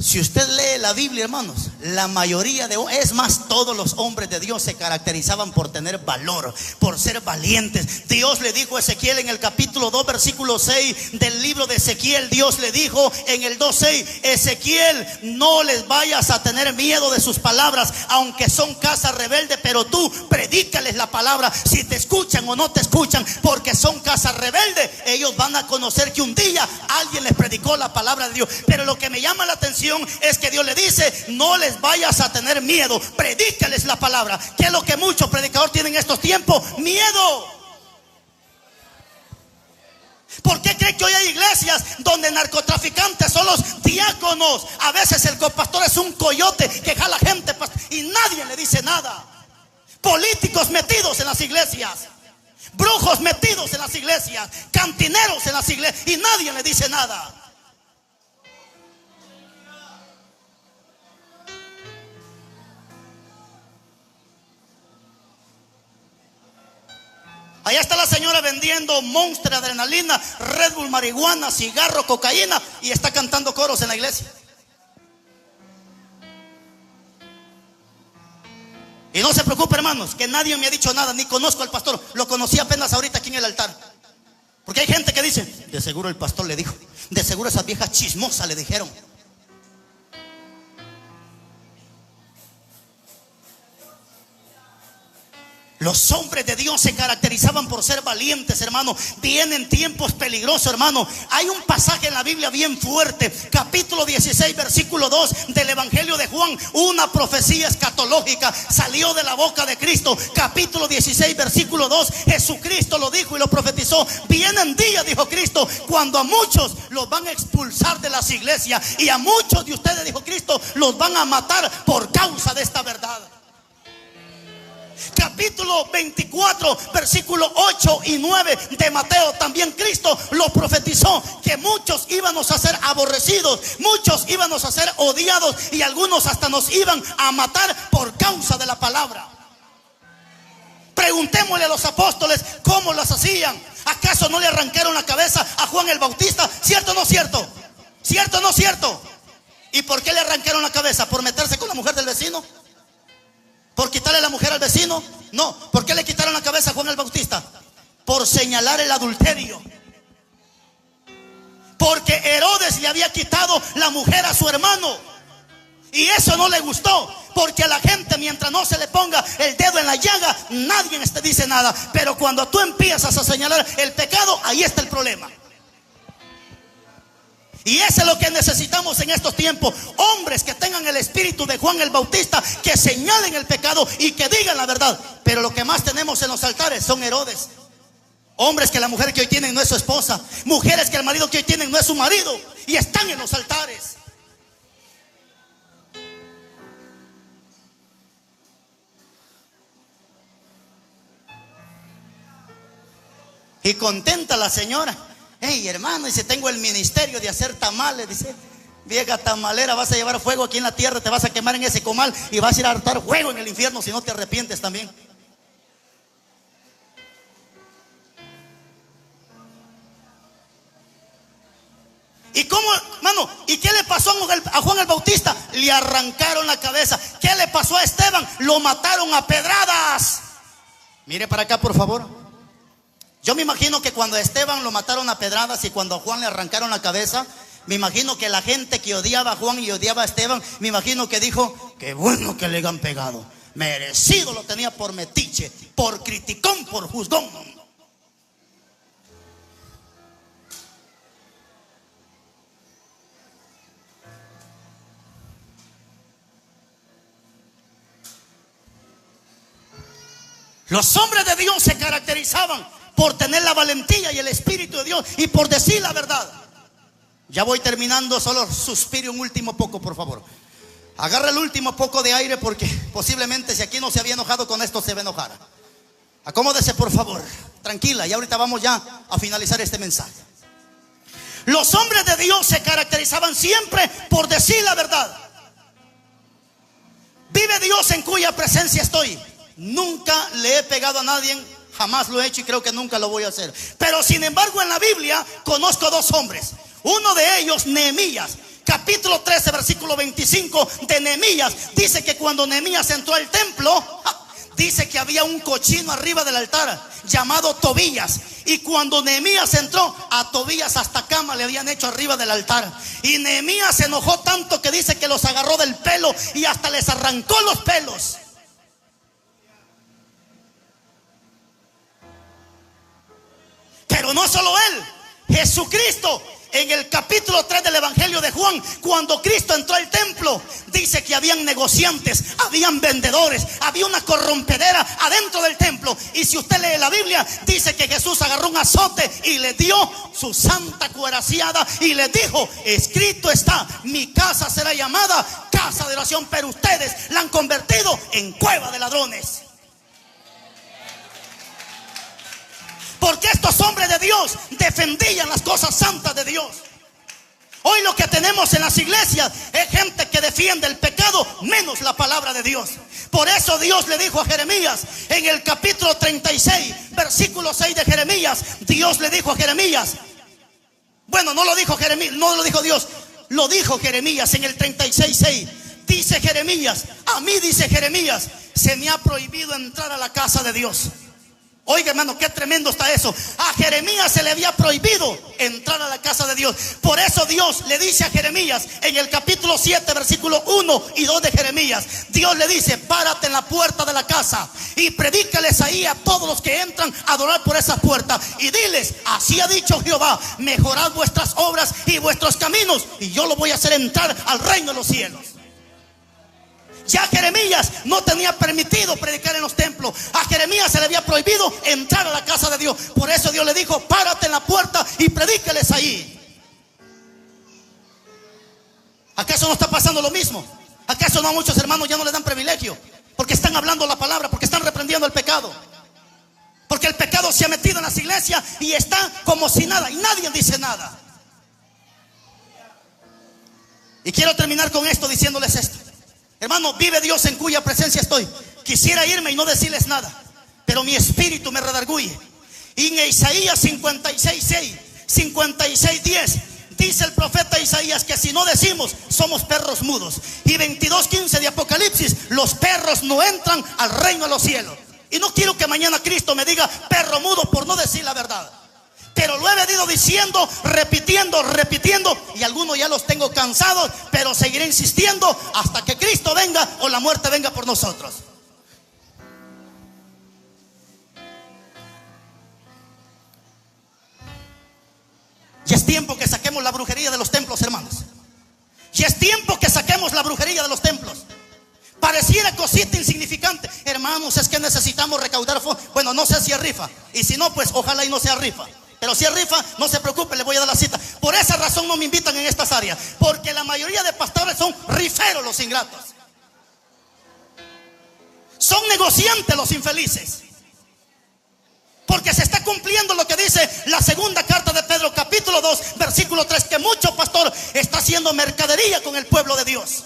Si usted lee la Biblia, hermanos, la mayoría es más, todos los hombres de Dios se caracterizaban por tener valor, por ser valientes. Dios le dijo a Ezequiel en el capítulo 2 versículo 6 del libro de Ezequiel, Dios le dijo en el 2:6: Ezequiel, no les vayas a tener miedo de sus palabras, aunque son casa rebelde, pero tú predícales la palabra. Si te escuchan o no te escuchan, porque son casa rebelde, ellos van a conocer que un día alguien les predicó la palabra de Dios. Pero lo que me llama la atención es que Dios le dice: no les vayas a tener miedo, predícales la palabra. ¿Qué es lo que muchos predicadores tienen en estos tiempos? Miedo. ¿Por qué cree que hoy hay iglesias donde narcotraficantes son los diáconos? A veces el copastor es un coyote que jala gente y nadie le dice nada. Políticos metidos en las iglesias, brujos metidos en las iglesias, cantineros en las iglesias, y nadie le dice nada. Allá está la señora vendiendo Monster, adrenalina, Red Bull, marihuana, cigarro, cocaína, y está cantando coros en la iglesia. Y no se preocupe, hermanos, que nadie me ha dicho nada, ni conozco al pastor. Lo conocí apenas ahorita aquí en el altar. Porque hay gente que dice: de seguro el pastor le dijo, de seguro esas viejas chismosas le dijeron. Los hombres de Dios se caracterizaban por ser valientes, hermano. Vienen tiempos peligrosos, hermano. Hay un pasaje en la Biblia bien fuerte, capítulo 16 versículo 2 del Evangelio de Juan. Una profecía escatológica salió de la boca de Cristo. Capítulo 16 versículo 2, Jesucristo lo dijo y lo profetizó: vienen días, dijo Cristo, cuando a muchos los van a expulsar de las iglesias, y a muchos de ustedes, dijo Cristo, los van a matar por causa de esta verdad. Capítulo 24 versículo 8 y 9 de Mateo, también Cristo lo profetizó, que muchos íbamos a ser aborrecidos, muchos íbamos a ser odiados, y algunos hasta nos iban a matar por causa de la palabra. Preguntémosle a los apóstoles cómo las hacían. ¿Acaso no le arrancaron la cabeza a Juan el Bautista? ¿Cierto o no cierto? ¿Cierto o no cierto? ¿Y por qué le arrancaron la cabeza? ¿Por meterse con la mujer del vecino? ¿Por quitarle la mujer al vecino? No. ¿Por qué le quitaron la cabeza a Juan el Bautista? Por señalar el adulterio. Porque Herodes le había quitado la mujer a su hermano, y eso no le gustó. Porque a la gente, mientras no se le ponga el dedo en la llaga, nadie dice nada. Pero cuando tú empiezas a señalar el pecado, ahí está el problema. Y eso es lo que necesitamos en estos tiempos: hombres que tengan el espíritu de Juan el Bautista, que señalen el pecado y que digan la verdad. Pero lo que más tenemos en los altares son Herodes. Hombres que la mujer que hoy tienen no es su esposa, mujeres que el marido que hoy tienen no es su marido, y están en los altares. Y contenta la señora: hey, hermano, dice, tengo el ministerio de hacer tamales. Dice: vieja tamalera, vas a llevar fuego aquí en la tierra, te vas a quemar en ese comal y vas a ir a hartar fuego en el infierno si no te arrepientes también. ¿Y cómo, hermano? ¿Y qué le pasó a Juan el Bautista? Le arrancaron la cabeza. ¿Qué le pasó a Esteban? Lo mataron a pedradas. Mire para acá, por favor. Yo me imagino que cuando a Esteban lo mataron a pedradas y cuando a Juan le arrancaron la cabeza, Me imagino que la gente que odiaba a Juan y odiaba a Esteban, me imagino que dijo: qué bueno que le han pegado. Merecido lo tenía por metiche, por criticón, por juzgón. Los hombres de Dios se caracterizaban por tener la valentía y el Espíritu de Dios y por decir la verdad. Ya voy terminando, solo suspiro un último poco, por favor. Agarra el último poco de aire, porque posiblemente si aquí no se había enojado con esto, se va a enojar. Acomódese, por favor, tranquila, y ahorita vamos ya a finalizar este mensaje. Los hombres de Dios se caracterizaban siempre por decir la verdad. Vive Dios en cuya presencia estoy. Nunca le he pegado a nadie, jamás lo he hecho y creo que nunca lo voy a hacer. Pero sin embargo en la Biblia conozco dos hombres. Uno de ellos, Nehemías. Capítulo 13, versículo 25 de Nehemías. Dice que cuando Nehemías entró al templo, dice que había un cochino arriba del altar llamado Tobías. Y cuando Nehemías entró, a Tobías hasta cama le habían hecho arriba del altar. Y Nehemías se enojó tanto que dice que los agarró del pelo y hasta les arrancó los pelos. Pero no solo él, Jesucristo. En el capítulo 3 del Evangelio de Juan, cuando Cristo entró al templo, dice que habían negociantes, habían vendedores, había una corrompedera adentro del templo. Y si usted lee la Biblia, dice que Jesús agarró un azote y le dio su santa cueraciada y le dijo: escrito está, mi casa será llamada casa de oración, pero ustedes la han convertido en cueva de ladrones. Porque estos hombres de Dios defendían las cosas santas de Dios. Hoy lo que tenemos en las iglesias es gente que defiende el pecado menos la palabra de Dios. Por eso Dios le dijo a Jeremías en el capítulo 36, versículo 6 de Jeremías. Dios le dijo a Jeremías, bueno, no lo dijo Jeremías, no lo dijo Dios, lo dijo Jeremías en el 36:6. Dice Jeremías, a mí, dice Jeremías, se me ha prohibido entrar a la casa de Dios. Oiga, hermano, qué tremendo está eso. A Jeremías se le había prohibido entrar a la casa de Dios. Por eso Dios le dice a Jeremías en el capítulo 7, versículo 1 y 2 de Jeremías. Dios le dice: párate en la puerta de la casa y predícales ahí a todos los que entran a adorar por esas puertas. Y diles: así ha dicho Jehová, mejorad vuestras obras y vuestros caminos, y yo lo voy a hacer entrar al reino de los cielos. Ya Jeremías no tenía permitido predicar en los templos. A Jeremías se le había prohibido entrar a la casa de Dios. Por eso Dios le dijo: párate en la puerta y predíqueles ahí. ¿Acaso no está pasando lo mismo? ¿Acaso no a muchos hermanos ya no les dan privilegio? Porque están hablando la palabra, porque están reprendiendo el pecado. Porque el pecado se ha metido en las iglesias y está como si nada, y nadie dice nada. Y quiero terminar con esto diciéndoles esto. Hermano, vive Dios en cuya presencia estoy. Quisiera irme y no decirles nada, pero mi espíritu me redarguye. Y en Isaías 56:6, 56:10 dice el profeta Isaías que si no decimos, somos perros mudos. Y 22:15 de Apocalipsis, los perros no entran al reino de los cielos. Y no quiero que mañana Cristo me diga perro mudo por no decir la verdad. Pero lo he venido diciendo, repitiendo, y algunos ya los tengo cansados, pero seguiré insistiendo hasta que Cristo venga o la muerte venga por nosotros. Y es tiempo que saquemos la brujería de los templos, hermanos. Y es tiempo que saquemos la brujería de los templos. Pareciera cosita insignificante. Hermanos, es que necesitamos recaudar fondos. Bueno, no sé si es rifa, y si no, pues ojalá y no sea rifa. Pero si es rifa, no se preocupe, le voy a dar la cita. Por esa razón no me invitan en estas áreas, porque la mayoría de pastores son riferos, los ingratos. Son negociantes los infelices. Porque se está cumpliendo lo que dice la segunda carta de Pedro, capítulo 2, versículo 3, que mucho pastor está haciendo mercadería con el pueblo de Dios.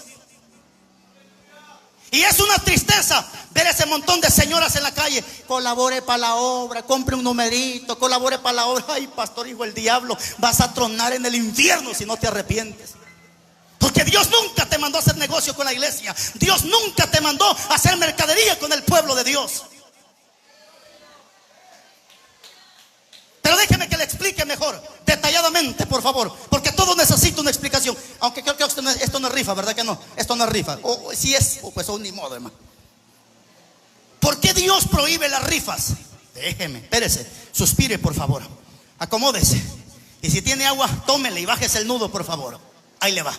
Y es una tristeza ver ese montón de señoras en la calle. Colabore para la obra, compre un numerito, colabore para la obra. Ay, pastor, hijo del diablo, vas a tronar en el infierno si no te arrepientes. Porque Dios nunca te mandó a hacer negocio con la iglesia. Dios nunca te mandó a hacer mercadería con el pueblo de Dios. Pero déjeme que le explique mejor, detalladamente, por favor, porque todo necesita una explicación. Aunque creo que esto no es rifa, ¿verdad que no? Esto no es rifa. O si es, pues ni modo, hermano. ¿Por qué Dios prohíbe las rifas? Déjeme, espérese, suspire, por favor. Acomódese. Y si tiene agua, tómele y bájese el nudo, por favor. Ahí le va.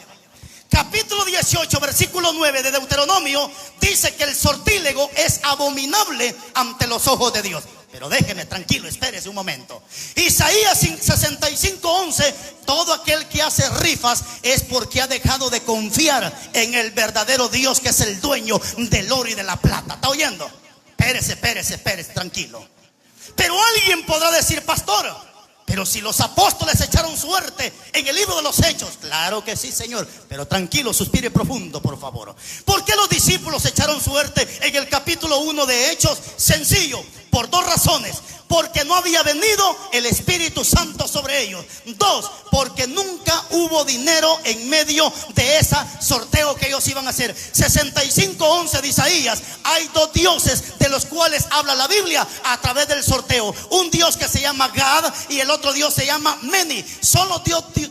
Capítulo 18, versículo 9 de Deuteronomio dice que el sortílego es abominable ante los ojos de Dios. Pero déjeme, tranquilo, espérese un momento. Isaías 65:11, todo aquel que hace rifas es porque ha dejado de confiar en el verdadero Dios, que es el dueño del oro y de la plata. ¿Está oyendo? Espérese, tranquilo. Pero alguien podrá decir: pastor, pero si los apóstoles echaron suerte en el libro de los Hechos. Claro que sí, Señor, pero tranquilo, suspire profundo, por favor. ¿Por qué los discípulos echaron suerte en el capítulo 1 de Hechos? Sencillo, por dos razones. Porque no había venido el Espíritu Santo sobre ellos. Dos, porque nunca hubo dinero en medio de ese sorteo que ellos iban a hacer. 65:11 de Isaías. Hay dos dioses de los cuales habla la Biblia a través del sorteo. Un Dios que se llama Gad y el otro Dios se llama Meni. Son los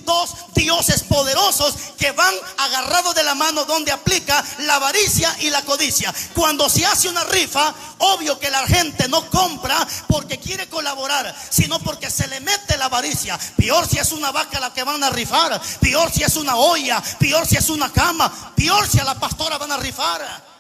dos dioses poderosos que van agarrados de la mano, donde aplica la avaricia y la codicia. Cuando se hace una rifa, obvio que la gente no compra porque quiere colaborar, sino porque se le mete la avaricia. Peor si es una vaca la que van a rifar, peor si es una olla, peor si es una cama, peor si a la pastora van a rifar.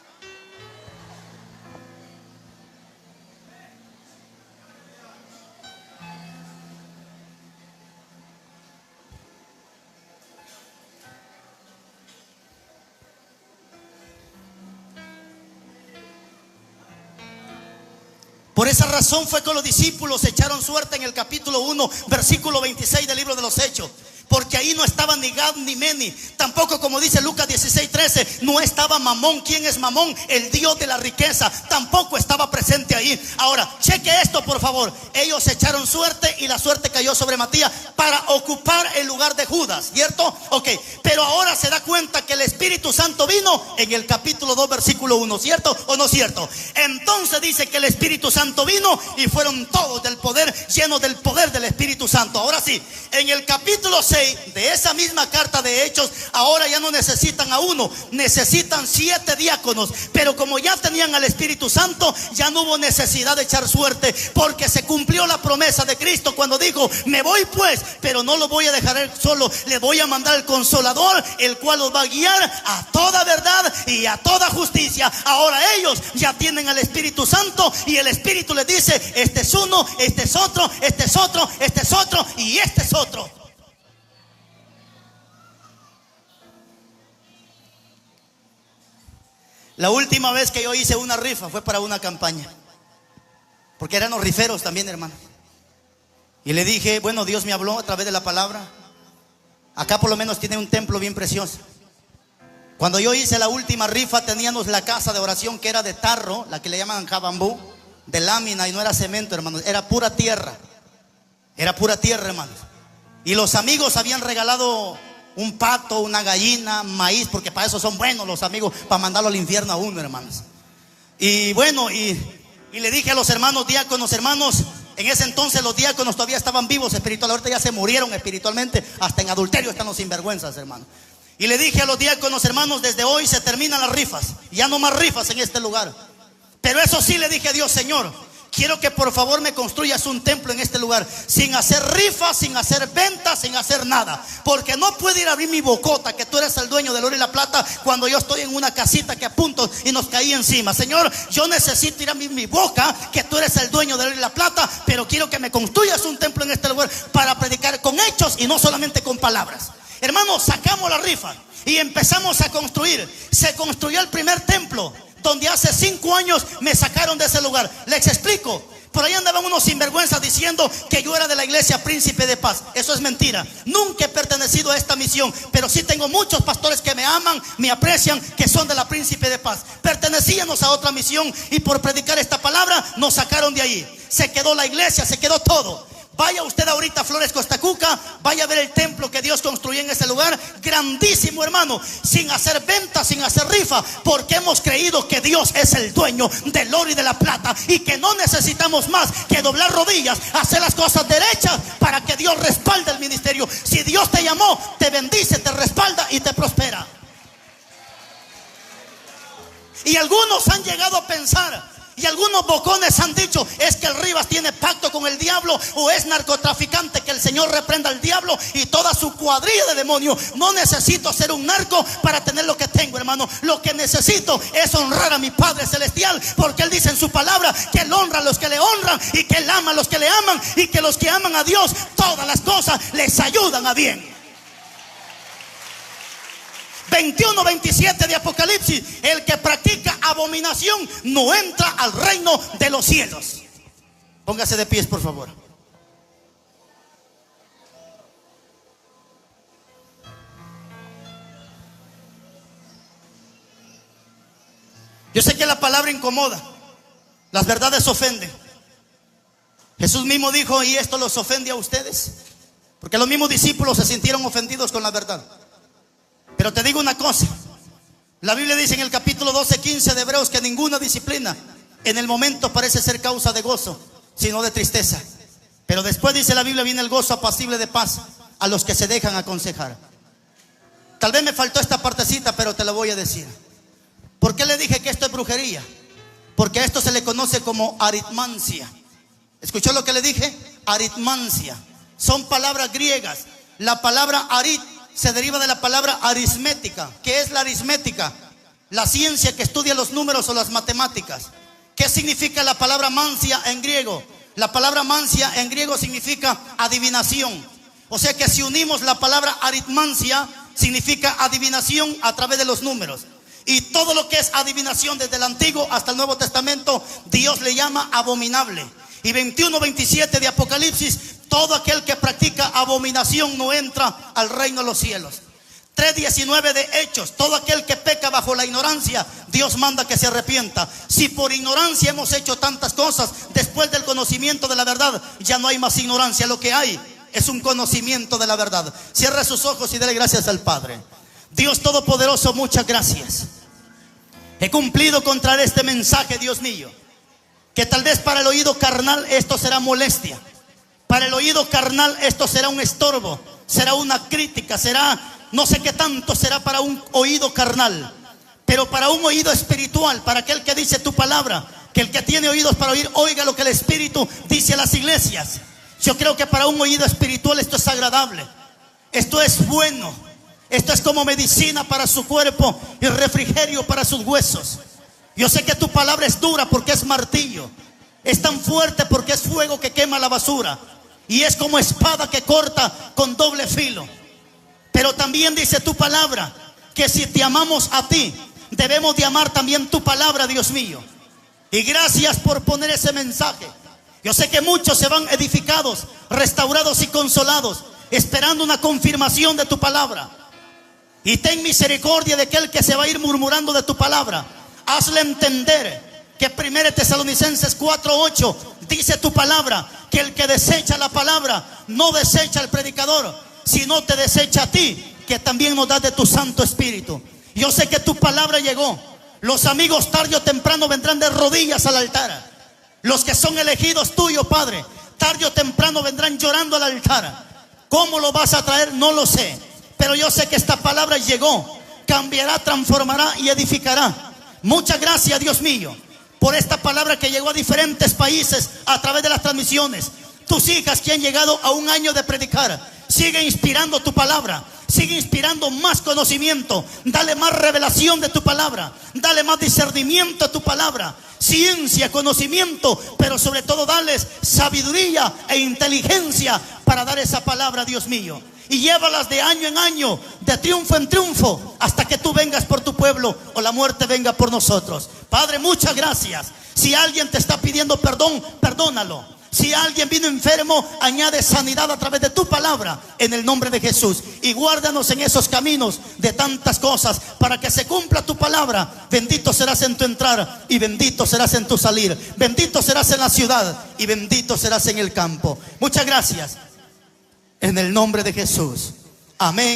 Por esa razón fue que los discípulos echaron suerte en el capítulo 1, versículo 26 del libro de los Hechos. Porque ahí no estaba ni Gad ni Meni. Tampoco, como dice Lucas 16:13, no estaba Mamón. ¿Quién es Mamón? El Dios de la riqueza. Tampoco estaba presente ahí. Ahora, cheque esto, por favor. Ellos echaron suerte y la suerte cayó sobre Matías para ocupar el lugar de Judas, ¿cierto? Ok, pero ahora se da cuenta que el Espíritu Santo vino en el capítulo 2, versículo 1, ¿cierto o no cierto? Entonces dice que el Espíritu Santo vino y fueron todos del poder, llenos del poder del Espíritu Santo. Ahora sí, en el capítulo 6 de esa misma carta de Hechos, ahora ya no necesitan a uno, necesitan 7 diáconos. Pero como ya tenían al Espíritu Santo, ya no hubo necesidad de echar suerte, porque se cumplió la promesa de Cristo cuando dijo: me voy pues, pero no lo voy a dejar él solo, le voy a mandar el Consolador, el cual los va a guiar a toda verdad y a toda justicia. Ahora ellos ya tienen al Espíritu Santo y el Espíritu les dice: este es uno, este es otro, este es otro, este es otro y este es otro. La última vez que yo hice una rifa fue para una campaña, porque eran los riferos también, hermano. Y le dije: bueno, Dios me habló a través de la palabra. Acá por lo menos tiene un templo bien precioso. Cuando yo hice la última rifa, teníamos la casa de oración que era de tarro, la que le llaman jabambú, de lámina, y no era cemento, hermanos, era pura tierra. Era pura tierra, hermanos. Y los amigos habían regalado un pato, una gallina, maíz, porque para eso son buenos los amigos, para mandarlo al infierno a uno, hermanos. Y bueno, y le dije a los hermanos diáconos: hermanos, en ese entonces los diáconos todavía estaban vivos espiritualmente, ahorita ya se murieron espiritualmente, hasta en adulterio están los sinvergüenzas, hermanos. Y le dije a los diáconos: hermanos, desde hoy se terminan las rifas, ya no más rifas en este lugar. Pero eso sí, le dije a Dios: Señor, quiero que por favor me construyas un templo en este lugar, sin hacer rifas, sin hacer ventas, sin hacer nada. Porque no puedo ir a abrir mi bocota, que tú eres el dueño del oro y la plata, cuando yo estoy en una casita que a punto y nos caí encima. Señor, yo necesito ir a abrir mi boca, que tú eres el dueño del oro y la plata, pero quiero que me construyas un templo en este lugar para predicar con hechos y no solamente con palabras. Hermanos, sacamos la rifa y empezamos a construir. Se construyó el primer templo, donde hace 5 años me sacaron de ese lugar. Les explico. Por ahí andaban unos sinvergüenzas diciendo que yo era de la iglesia Príncipe de Paz. Eso es mentira. Nunca he pertenecido a esta misión, pero sí tengo muchos pastores que me aman, me aprecian, que son de la Príncipe de Paz. Pertenecíamos a otra misión y por predicar esta palabra nos sacaron de ahí. Se quedó la iglesia, se quedó todo. Vaya usted ahorita a Flores Costacuca, vaya a ver el templo que Dios construyó en ese lugar, grandísimo, hermano, sin hacer venta, sin hacer rifa, porque hemos creído que Dios es el dueño del oro y de la plata, y que no necesitamos más que doblar rodillas, hacer las cosas derechas para que Dios respalde el ministerio. Si Dios te llamó, te bendice, te respalda y te prospera. Y algunos han llegado a pensar, y algunos bocones han dicho, es que el Rivas tiene pacto con el diablo o es narcotraficante. Que el Señor reprenda al diablo y toda su cuadrilla de demonios. No necesito ser un narco para tener lo que tengo, hermano. Lo que necesito es honrar a mi Padre Celestial, porque Él dice en su palabra que Él honra a los que le honran y que Él ama a los que le aman, y que los que aman a Dios, todas las cosas les ayudan a bien. 21:27 de Apocalipsis: el que practica abominación no entra al reino de los cielos. Póngase de pies, por favor. Yo sé que la palabra incomoda, las verdades ofenden. Jesús mismo dijo: y esto los ofende a ustedes, porque los mismos discípulos se sintieron ofendidos con la verdad. Pero te digo una cosa, la Biblia dice en el capítulo 12:15 de Hebreos que ninguna disciplina en el momento parece ser causa de gozo, sino de tristeza. Pero después, dice la Biblia, viene el gozo apacible de paz a los que se dejan aconsejar. Tal vez me faltó esta partecita, pero te la voy a decir. ¿Por qué le dije que esto es brujería? Porque a esto se le conoce como aritmancia. ¿Escuchó lo que le dije? Aritmancia. Son palabras griegas. La palabra arit se deriva de la palabra aritmética. ¿Qué es la aritmética? La ciencia que estudia los números o las matemáticas. ¿Qué significa la palabra mancia en griego? La palabra mancia en griego significa adivinación. O sea que si unimos la palabra aritmancia, significa adivinación a través de los números. Y todo lo que es adivinación desde el Antiguo hasta el Nuevo Testamento, Dios le llama abominable. Y 21:27 de Apocalipsis: todo aquel que practica abominación no entra al reino de los cielos. 3:19 de Hechos: todo aquel que peca bajo la ignorancia, Dios manda que se arrepienta. Si por ignorancia hemos hecho tantas cosas, después del conocimiento de la verdad ya no hay más ignorancia. Lo que hay es un conocimiento de la verdad. Cierra sus ojos y dele gracias al Padre. Dios Todopoderoso, muchas gracias. He cumplido con traer este mensaje, Dios mío, que tal vez para el oído carnal esto será molestia. Para el oído carnal esto será un estorbo, será una crítica, será no sé qué tanto será para un oído carnal. Pero para un oído espiritual, para aquel que dice tu palabra, que el que tiene oídos para oír, oiga lo que el Espíritu dice a las iglesias. Yo creo que para un oído espiritual esto es agradable, esto es bueno, esto es como medicina para su cuerpo y refrigerio para sus huesos. Yo sé que tu palabra es dura porque es martillo, es tan fuerte porque es fuego que quema la basura, y es como espada que corta con doble filo. Pero también dice tu palabra que si te amamos a ti, debemos de amar también tu palabra, Dios mío. Y gracias por poner ese mensaje. Yo sé que muchos se van edificados, restaurados y consolados, esperando una confirmación de tu palabra. Y ten misericordia de aquel que se va a ir murmurando de tu palabra. Hazle entender que 1 Tesalonicenses 4:8 dice tu palabra que el que desecha la palabra no desecha al predicador, sino te desecha a ti, que también nos das de tu Santo Espíritu. Yo sé que tu palabra llegó. Los amigos tarde o temprano vendrán de rodillas al altar. Los que son elegidos tuyos, Padre, tarde o temprano vendrán llorando al altar. ¿Cómo lo vas a traer? No lo sé. Pero yo sé que esta palabra llegó, cambiará, transformará y edificará. Muchas gracias, Dios mío, por esta palabra que llegó a diferentes países a través de las transmisiones. Tus hijas que han llegado a 1 año de predicar, sigue inspirando tu palabra, sigue inspirando más conocimiento. Dale más revelación de tu palabra, dale más discernimiento a tu palabra, ciencia, conocimiento, pero sobre todo dales sabiduría e inteligencia para dar esa palabra, Dios mío. Y llévalas de año en año, de triunfo en triunfo, hasta que tú vengas por tu pueblo o la muerte venga por nosotros. Padre, muchas gracias. Si alguien te está pidiendo perdón, perdónalo. Si alguien vino enfermo, añade sanidad a través de tu palabra en el nombre de Jesús. Y guárdanos en esos caminos de tantas cosas para que se cumpla tu palabra. Bendito serás en tu entrar y bendito serás en tu salir. Bendito serás en la ciudad y bendito serás en el campo. Muchas gracias. En el nombre de Jesús. Amén.